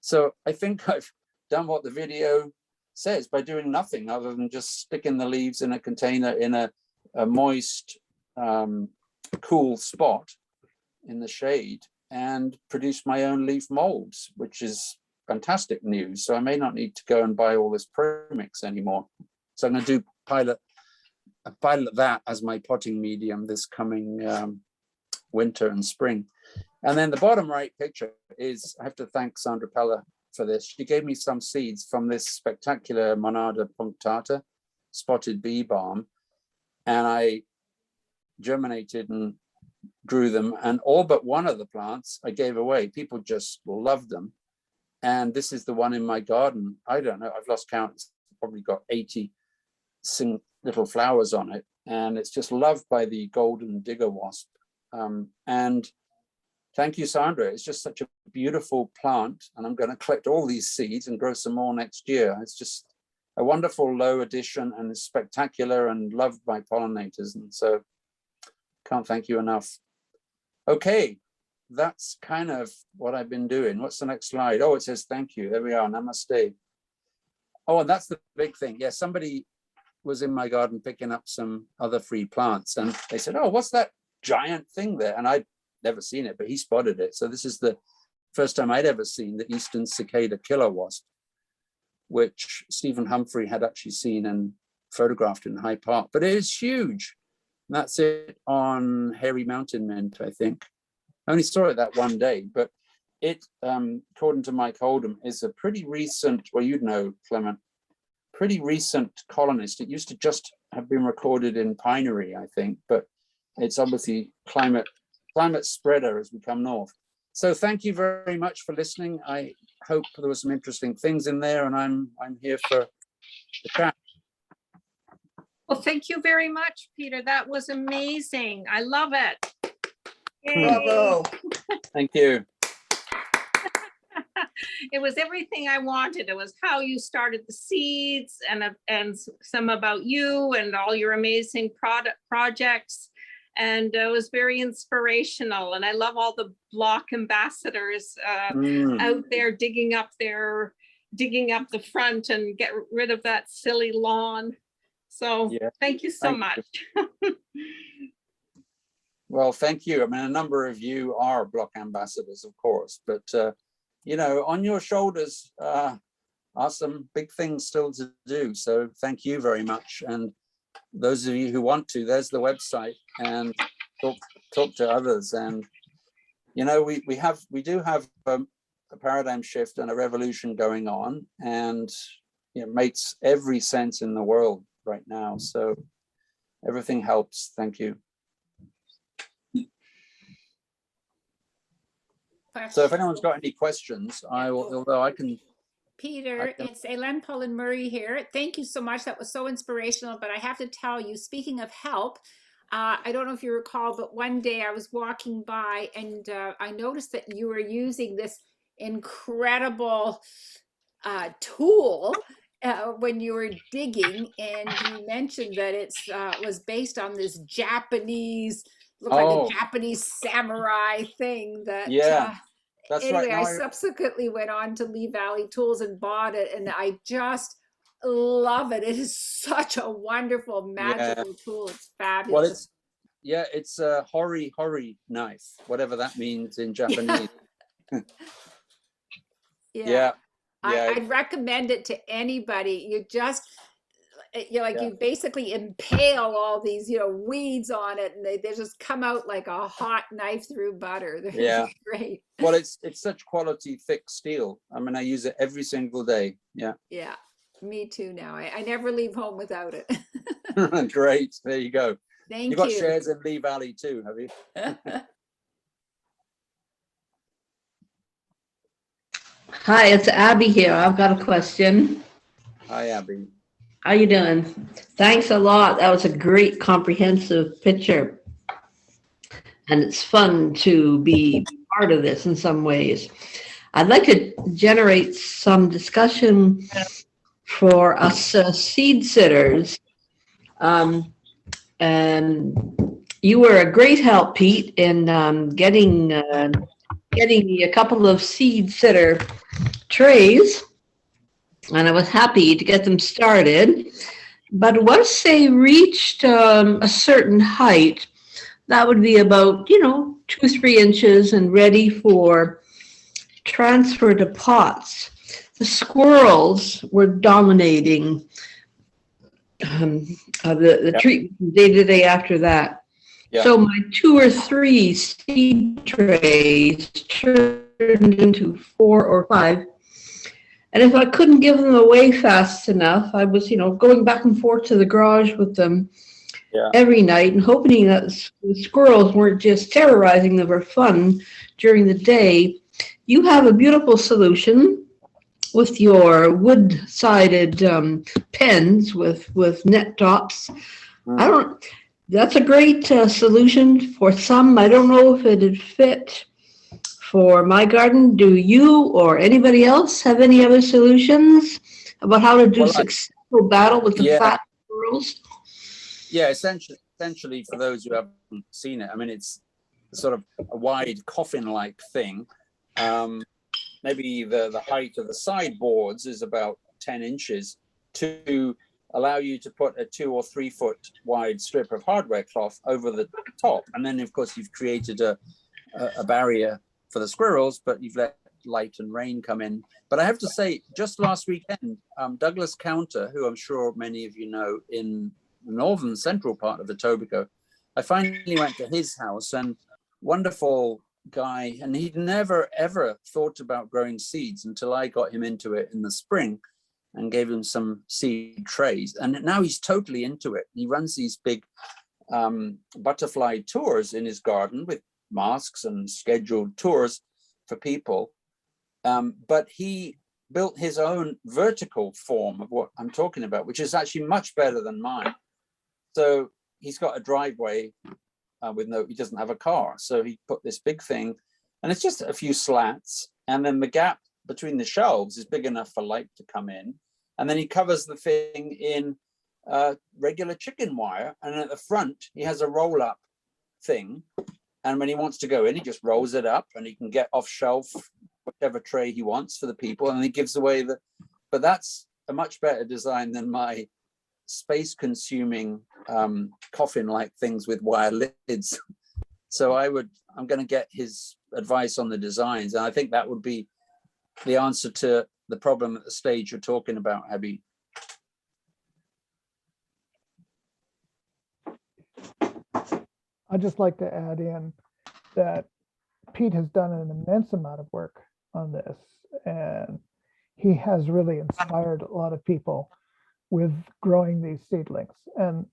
So I think I've done what the video says by doing nothing other than just sticking the leaves in a container in a moist, cool spot in the shade, and produce my own leaf molds, which is fantastic news. So I may not need to go and buy all this premix anymore. So I'm going to do pilot that as my potting medium this coming winter and spring. And then the bottom right picture is, I have to thank Sandra Pella for this. She gave me some seeds from this spectacular Monarda punctata spotted bee balm, and I germinated and grew them, and all but one of the plants I gave away. People just loved them. And this is the one in my garden. I don't know, I've lost count. It's probably got 80 little flowers on it, and it's just loved by the golden digger wasp. And thank you, Sandra. It's just such a beautiful plant, and I'm going to collect all these seeds and grow some more next year. It's just a wonderful low addition, and it's spectacular and loved by pollinators. And so can't thank you enough. Okay, that's kind of what I've been doing. What's the next slide? Oh, it says thank you. There we are. Namaste. Oh, and that's the big thing. Yeah, somebody was in my garden picking up some other free plants, and they said, oh, what's that giant thing there? And I'd never seen it, but he spotted it. So this is the first time I'd ever seen the eastern cicada killer wasp, which Stephen Humphrey had actually seen and photographed in Hyde Park. But it is huge. And that's it on hairy mountain mint, I think. I only saw it that one day, but it, according to Mike Oldham, is a pretty recent, well, you'd know, Clement, pretty recent colonist. It used to just have been recorded in Pinery, I think, but it's obviously climate spreader as we come north. So thank you very much for listening. I hope there were some interesting things in there, and I'm here for the chat. Well, thank you very much, Peter. That was amazing. I love it. Yay. Bravo. Thank you. It was everything I wanted. It was how you started the seeds, and some about you and all your amazing projects. And it was very inspirational. And I love all the block ambassadors out there digging up the front and get rid of that silly lawn. So yeah, thank you so much. Well, thank you. I mean, a number of you are block ambassadors, of course, but you know, on your shoulders are some big things still to do. So thank you very much. And those of you who want to, there's the website, and talk to others. And you know, we do have a paradigm shift and a revolution going on, and it makes every sense in the world right now. So everything helps. Thank you. So if anyone's got any questions, I will, although I can. Peter, it's Ellen Pullen Murray here. Thank you so much. That was so inspirational. But I have to tell you, speaking of help, I don't know if you recall, but one day I was walking by and I noticed that you were using this incredible tool when you were digging, and you mentioned that it was based on this Japanese, like a Japanese samurai thing that. Yeah. That's anyway, right. I subsequently went on to Lee Valley Tools and bought it, and I just love it. It is such a wonderful, magical tool. It's fabulous. Well, it's a hori knife, whatever that means in Japanese. Yeah. I'd recommend it to anybody. You just, you basically impale all these, weeds on it, and they just come out like a hot knife through butter. They're great. Well, it's such quality thick steel. I mean, I use it every single day. Yeah. Yeah, me too now. I never leave home without it. Great. There you go. Thank you. You've got shares in Lee Valley too, have you? Hi, it's Abby here. I've got a question. Hi, Abby. How you doing? Thanks a lot. That was a great comprehensive picture. And it's fun to be part of this in some ways. I'd like to generate some discussion for us seed sitters. And you were a great help, Pete, in getting me a couple of seed sitter trays, and I was happy to get them started. But once they reached a certain height, that would be about 2-3 inches and ready for transfer to pots, the squirrels were dominating the treatment day to day after that. Yeah. So my 2 or 3 seed trays turned into 4 or 5. And if I couldn't give them away fast enough, I was, going back and forth to the garage with them every night and hoping that the squirrels weren't just terrorizing them for fun during the day. You have a beautiful solution with your wood-sided pens with net tops. That's a great solution for some. I don't know if it'd fit for my garden. Do you or anybody else have any other solutions about how to do successful battle with the fat squirrels? Yeah, essentially for those who haven't seen it, I mean, it's sort of a wide coffin-like thing. Maybe the height of the sideboards is about 10 inches to allow you to put a 2 or 3 foot wide strip of hardware cloth over the top. And then, of course, you've created a barrier for the squirrels, but you've let light and rain come in. But I have to say, just last weekend, Douglas Counter, who I'm sure many of you know in the northern central part of Etobicoke, I finally went to his house, and wonderful guy, and he'd never ever thought about growing seeds until I got him into it in the spring and gave him some seed trays, and now he's totally into it. He runs these big butterfly tours in his garden with masks and scheduled tours for people, but he built his own vertical form of what I'm talking about, which is actually much better than mine. So he's got a driveway he doesn't have a car. So he put this big thing, and it's just a few slats. And then the gap between the shelves is big enough for light to come in. And then he covers the thing in regular chicken wire. And at the front, he has a roll up thing. And when he wants to go in, he just rolls it up, and he can get off shelf whatever tray he wants for the people. And he gives away but that's a much better design than my space consuming coffin-like things with wire lids. So I'm going to get his advice on the designs, and I think that would be the answer to the problem at the stage you're talking about, Abby. I'd just like to add in that Pete has done an immense amount of work on this, and he has really inspired a lot of people with growing these seedlings. And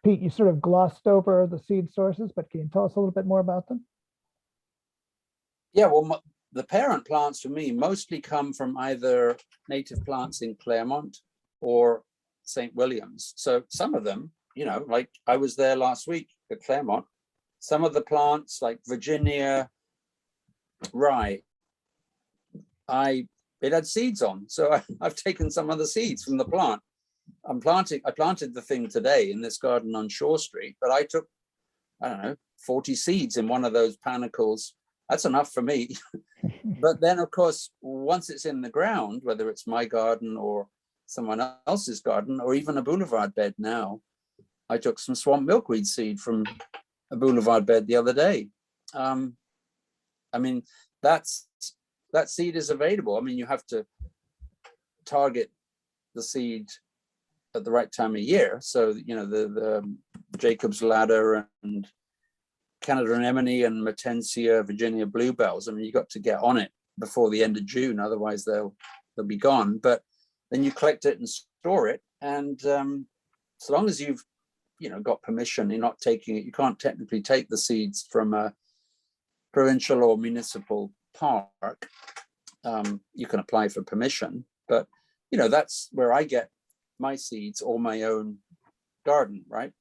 Pete, you sort of glossed over the seed sources, but can you tell us a little bit more about them? Yeah, well, the parent plants for me mostly come from either native plants in Claremont or St. Williams. So some of them, like I was there last week at Claremont, some of the plants like Virginia rye, it had seeds on. So I've taken some of the seeds from the plant. I planted the thing today in this garden on Shore Street, but I took, 40 seeds in one of those panicles. That's enough for me. But then, of course, once it's in the ground, whether it's my garden or someone else's garden or even a boulevard bed now. I took some swamp milkweed seed from a boulevard bed the other day. I mean, that seed is available. I mean, you have to target the seed at the right time of year. So, you know, the Jacob's ladder and Canada anemone and Mertensia, Virginia bluebells. I mean, you got to get on it before the end of June, otherwise they'll be gone. But then you collect it and store it. And so long as you've, you know, got permission, you're not taking it. You can't technically take the seeds from a provincial or municipal park. You can apply for permission, but you know, that's where I get my seeds or my own garden, right?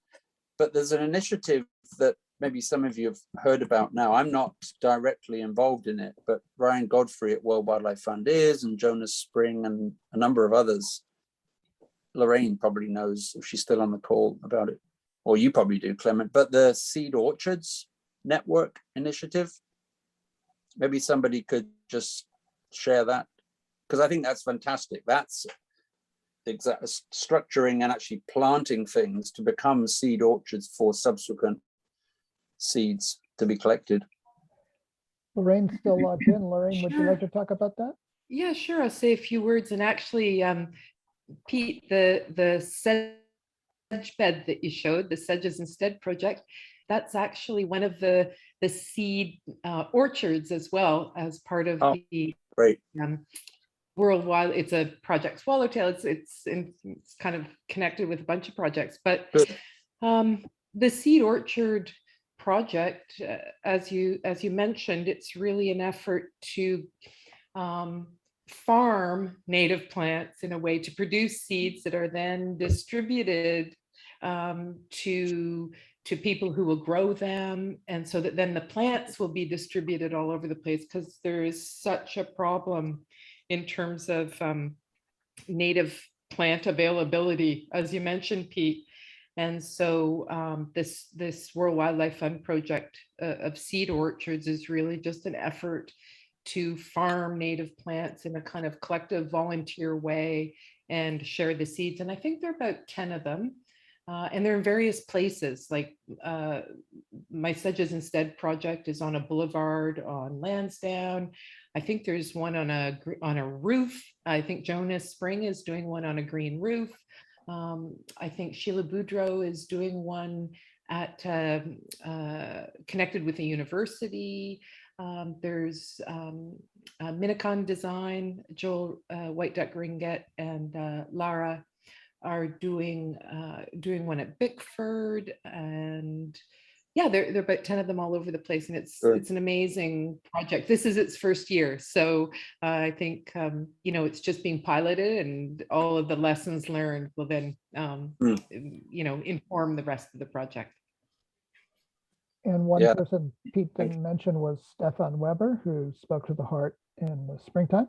But there's an initiative that maybe some of you have heard about now. I'm not directly involved in it, but Ryan Godfrey at World Wildlife Fund is, and Jonas Spring and a number of others. Lorraine probably knows if she's still on the call about it, or you probably do, Clement. But the Seed Orchards Network initiative, maybe somebody could just share that, because I think that's fantastic. That's structuring and actually planting things to become seed orchards for subsequent seeds to be collected. Lorraine's still logged in. Lorraine, would you like to talk about that? Yeah, sure. I'll say a few words. And actually, Pete, the sedge bed that you showed, the Sedges Instead project, that's actually one of the seed orchards as well, as part of the great. Worldwide. It's a Project Swallowtail. It's kind of connected with a bunch of projects, but the seed orchard project, as you mentioned, it's really an effort to farm native plants in a way to produce seeds that are then distributed to people who will grow them, and so that then the plants will be distributed all over the place, because there is such a problem in terms of native plant availability, as you mentioned, Pete. And so this World Wildlife Fund project of seed orchards is really just an effort to farm native plants in a kind of collective volunteer way and share the seeds. And I think there are about 10 of them. And they're in various places, like my Sedges Instead project is on a boulevard on Lansdowne. I think there's one on a roof. I think Jonas Spring is doing one on a green roof. I think Sheila Boudreau is doing one at connected with a university. There's Minnicon Design, Joel White Duck Ringet and Lara are doing one at Bickford, and yeah, there are about 10 of them all over the place, and it's an amazing project. This is its first year, so I think you know, it's just being piloted, and all of the lessons learned will then you know, inform the rest of the project. And one person Pete didn't mention was Stefan Weber, who spoke to the Hort in the springtime,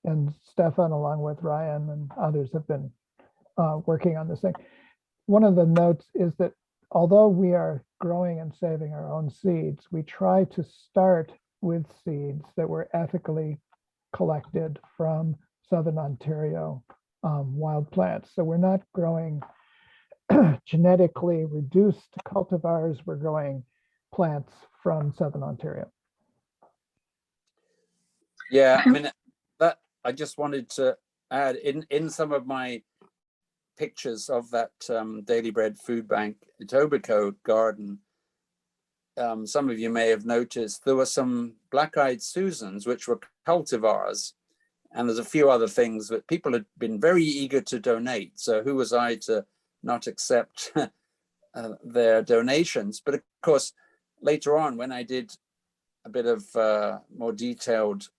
and Stefan, along with Ryan and others, have been working on this thing. One of the notes is that although we are growing and saving our own seeds, we try to start with seeds that were ethically collected from Southern Ontario wild plants. So we're not growing genetically reduced cultivars, we're growing plants from Southern Ontario. Yeah, I mean, that I just wanted to add in some of my pictures of that Daily Bread Food Bank Etobicoke garden. Some of you may have noticed there were some black-eyed Susans, which were cultivars, and there's a few other things that people had been very eager to donate. So who was I to not accept their donations? But of course, later on, when I did a bit of more detailed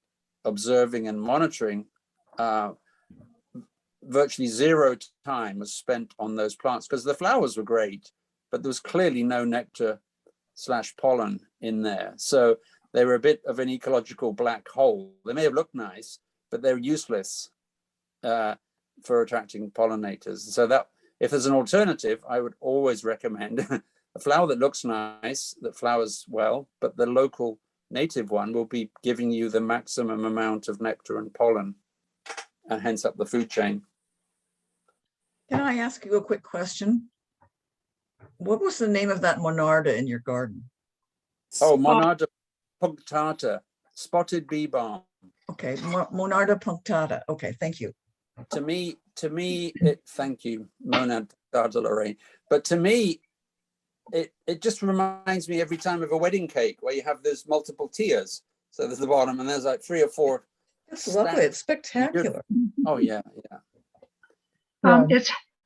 observing and monitoring, virtually zero time was spent on those plants, because the flowers were great, but there was clearly no nectar/pollen in there. So they were a bit of an ecological black hole. They may have looked nice, but they're useless for attracting pollinators. So that, if there's an alternative, I would always recommend a flower that looks nice, that flowers well, but the local native one will be giving you the maximum amount of nectar and pollen, and hence up the food chain. Can I ask you a quick question? What was the name of that monarda in your garden? Oh, Monarda punctata, spotted bee balm. Okay, monarda punctata. Okay, thank you. To me, thank you, Mona Lorraine. But to me, it just reminds me every time of a wedding cake where you have those multiple tiers. So there's the bottom and there's like 3 or 4. It's lovely. It's spectacular. Oh yeah, yeah.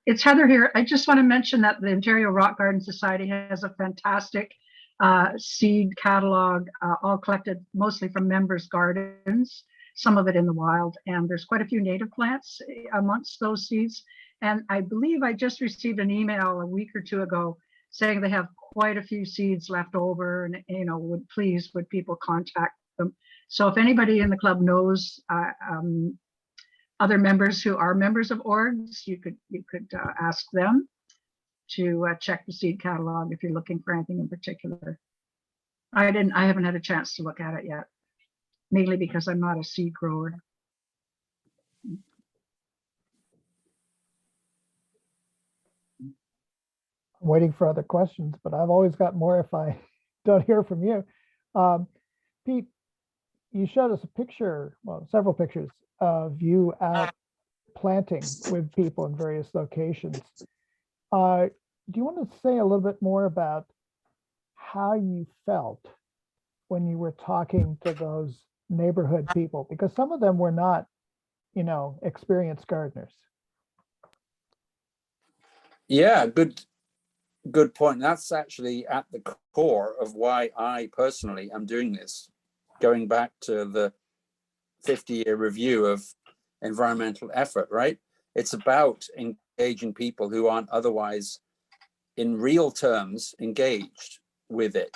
It's Heather here. I just want to mention that the Ontario Rock Garden Society has a fantastic seed catalog, all collected mostly from members' gardens, some of it in the wild. And there's quite a few native plants amongst those seeds. And I believe I just received an email a week or two ago saying they have quite a few seeds left over, and would people contact them. So if anybody in the club knows other members who are members of orgs, you could ask them to check the seed catalog if you're looking for anything in particular. I haven't had a chance to look at it yet, mainly because I'm not a seed grower. I'm waiting for other questions, but I've always got more if I don't hear from you. Pete, you showed us a picture, well, several pictures of you out planting with people in various locations. Do you want to say a little bit more about how you felt when you were talking to those neighborhood people? Because some of them were not, experienced gardeners. Yeah, good point. That's actually at the core of why I personally am doing this, going back to the 50-year review of environmental effort, right? It's about engaging people who aren't otherwise in real terms engaged with it.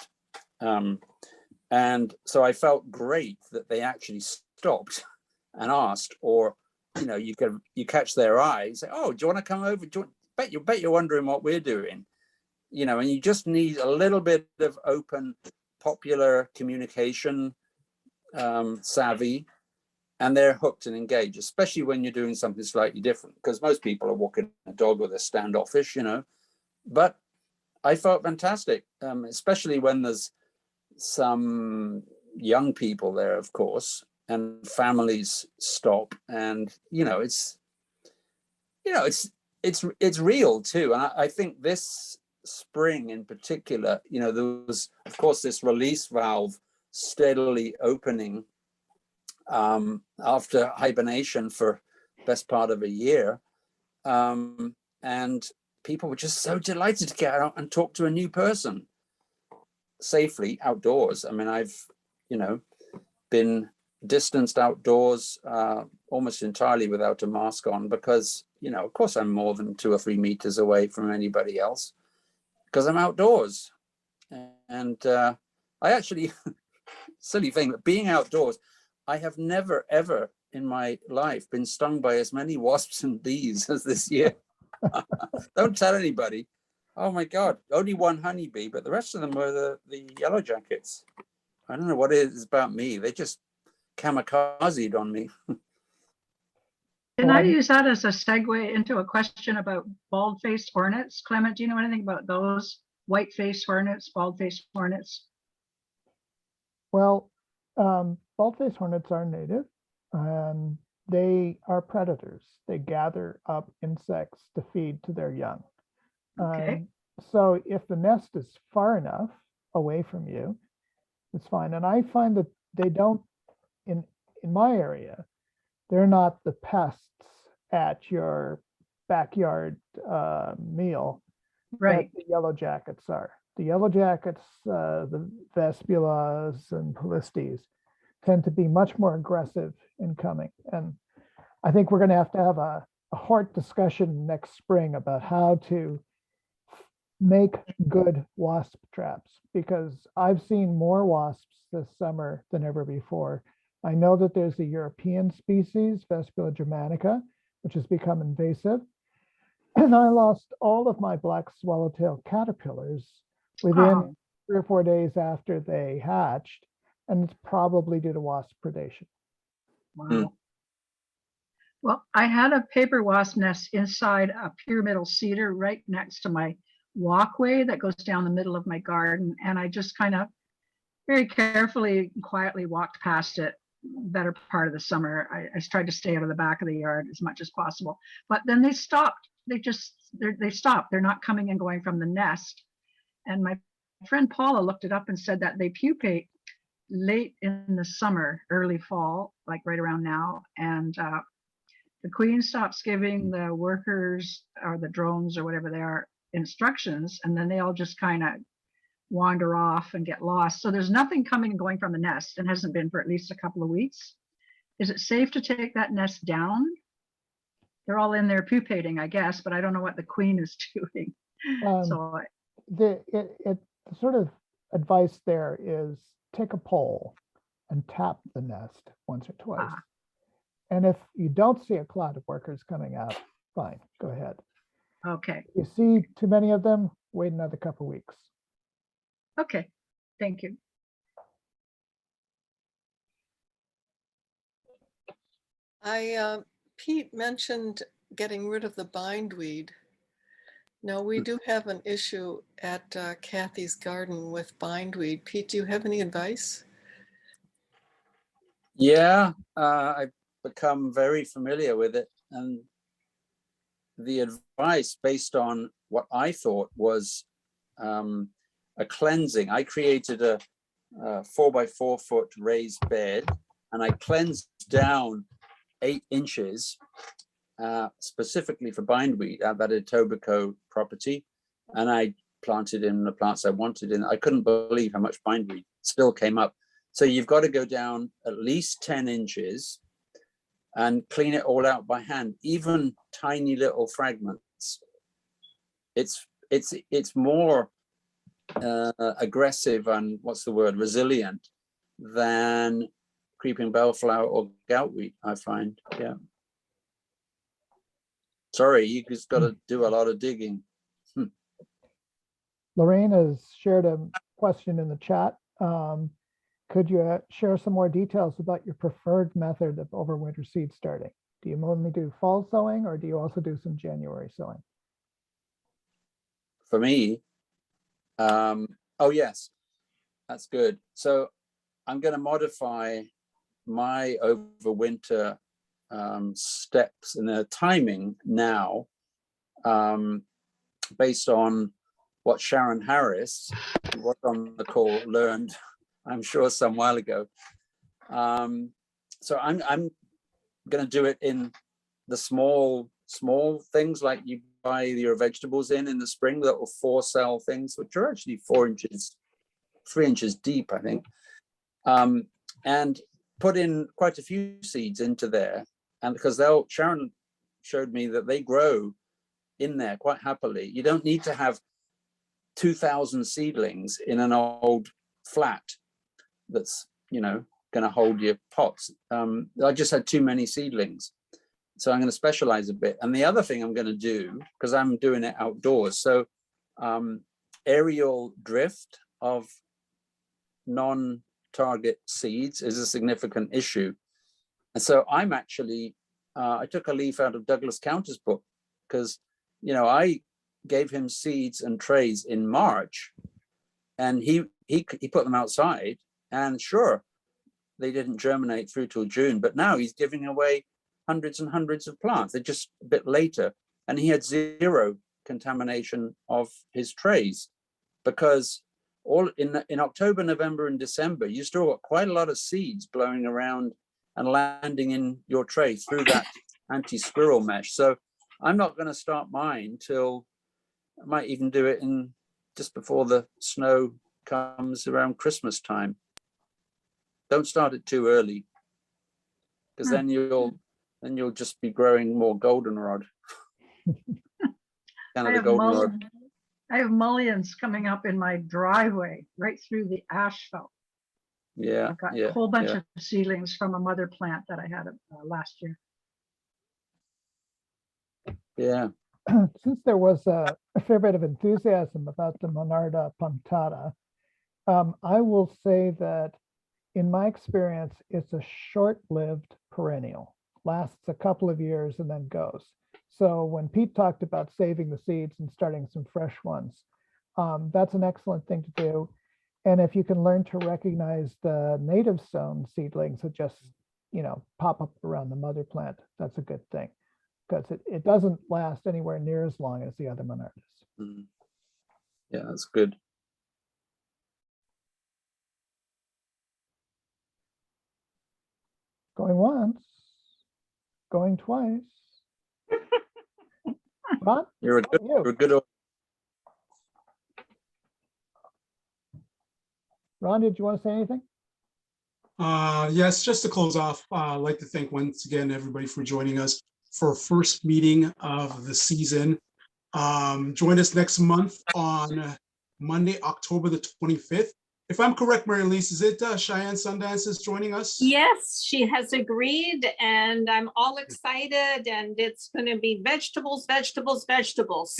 And so I felt great that they actually stopped and asked, or you catch their eye, say, oh, do you want to come over? Bet you're wondering what we're doing. And you just need a little bit of open, popular communication savvy, and they're hooked and engaged, especially when you're doing something slightly different, because most people are walking a dog with a standoffish, but I felt fantastic, especially when there's some young people there, of course, and families stop, and it's real too. And I think this spring in particular, there was, of course, this release valve steadily opening after hibernation for best part of a year, and people were just so delighted to get out and talk to a new person safely outdoors. I mean, I've been distanced outdoors almost entirely without a mask on, because of course I'm more than 2 or 3 meters away from anybody else because I'm outdoors. And I actually silly thing, but being outdoors, I have never ever in my life been stung by as many wasps and bees as this year. Don't tell anybody. Oh my God, only 1 honeybee, but the rest of them were the yellow jackets. I don't know what it is about me. They just kamikazed on me. Can I use that as a segue into a question about bald-faced hornets? Clement, do you know anything about those white-faced hornets, bald-faced hornets? Well, bald-faced hornets are native, and they are predators. They gather up insects to feed to their young. Okay. So if the nest is far enough away from you, it's fine. And I find that they don't, in my area, they're not the pests at your backyard meal Right. that the yellow jackets are. The yellow jackets, the vespulas and polistes, tend to be much more aggressive in coming. And I think we're going to have a Hort discussion next spring about how to make good wasp traps, because I've seen more wasps this summer than ever before. I know that there's a European species, Vespula germanica, which has become invasive. And I lost all of my black swallowtail caterpillars within 3 or 4 days after they hatched. And it's probably due to wasp predation. Wow. Well, I had a paper wasp nest inside a pyramidal cedar right next to my walkway that goes down the middle of my garden. And I just kind of very carefully and quietly walked past it better part of the summer. I tried to stay out of the back of the yard as much as possible, but then they stopped. They stopped. They're not coming and going from the nest. And my friend Paula looked it up and said that they pupate late in the summer, early fall, like right around now. And the queen stops giving the workers or the drones or whatever they are instructions, and then they all just kind of wander off and get lost. So there's nothing coming and going from the nest, and hasn't been for at least a couple of weeks. Is it safe to take that nest down? They're all in there pupating, I guess, but I don't know what the queen is doing. So the sort of advice there is take a pole and tap the nest once or twice. And if you don't see a cloud of workers coming out, fine, go ahead. Okay. If you see too many of them, wait another couple of weeks. Okay, thank you. Pete mentioned getting rid of the bindweed. Now we do have an issue at Kathy's garden with bindweed. Pete, do you have any advice? Yeah, I've become very familiar with it, and the advice based on what I thought was a cleansing. I created a 4x4 foot raised bed, and I cleansed down 8 inches specifically for bindweed at that Etobicoke property, and I planted in the plants I wanted in. I couldn't believe how much bindweed still came up. So you've got to go down at least 10 inches and clean it all out by hand, even tiny little fragments. It's more aggressive and resilient than creeping bellflower or goutweed, I find. Yeah. Sorry, you just got to do a lot of digging. Lorraine has shared a question in the chat. Could you share some more details about your preferred method of overwinter seed starting? Do you only do fall sowing, or do you also do some January sowing? For me, oh yes, that's good. So I'm going to modify my overwinter steps and the timing now based on what Sharon Harris, who was on the call, learned, I'm sure, some while ago. So I'm going to do it in the small things, like you buy your vegetables in the spring, that will 4-cell things, which are actually 3 inches deep, I think, and put in quite a few seeds into there. And because Sharon showed me that they grow in there quite happily. You don't need to have 2,000 seedlings in an old flat that's, going to hold your pots. I just had too many seedlings. So I'm going to specialize a bit. And the other thing I'm going to do, because I'm doing it outdoors, so aerial drift of non-target seeds is a significant issue. And so I'm actually, I took a leaf out of Douglas Counter's book, because, I gave him seeds and trays in March, and he put them outside, and sure, they didn't germinate through till June, but now he's giving away hundreds and hundreds of plants. They're just a bit later, and he had 0 contamination of his trays, because all in October, November, and December, you still got quite a lot of seeds blowing around and landing in your tray through that anti-squirrel mesh. So I'm not going to start mine till, I might even do it in just before the snow comes around Christmas time. Don't start it too early, because then you'll just be growing more goldenrod. I have mullions coming up in my driveway right through the asphalt. Yeah, I've got a whole bunch of seedlings from a mother plant that I had last year. Yeah. Since there was a fair bit of enthusiasm about the Monarda punctata, I will say that in my experience, it's a short-lived perennial. lasts a couple of years and then goes. So when Pete talked about saving the seeds and starting some fresh ones, that's an excellent thing to do. And if you can learn to recognize the native sown seedlings that just, pop up around the mother plant, that's a good thing, because it doesn't last anywhere near as long as the other monarchs. Mm. Yeah, that's good. Going once, going twice. Ron? You're a good, You. you're a good. Ron, did you want to say anything? Yes, just to close off, I'd like to thank once again everybody for joining us for our first meeting of the season. Join us next month on Monday, October the 25th. If I'm correct, Mary Elise, is it Cheyenne Sundance is joining us? Yes, she has agreed, and I'm all excited, and it's going to be vegetables, vegetables, vegetables.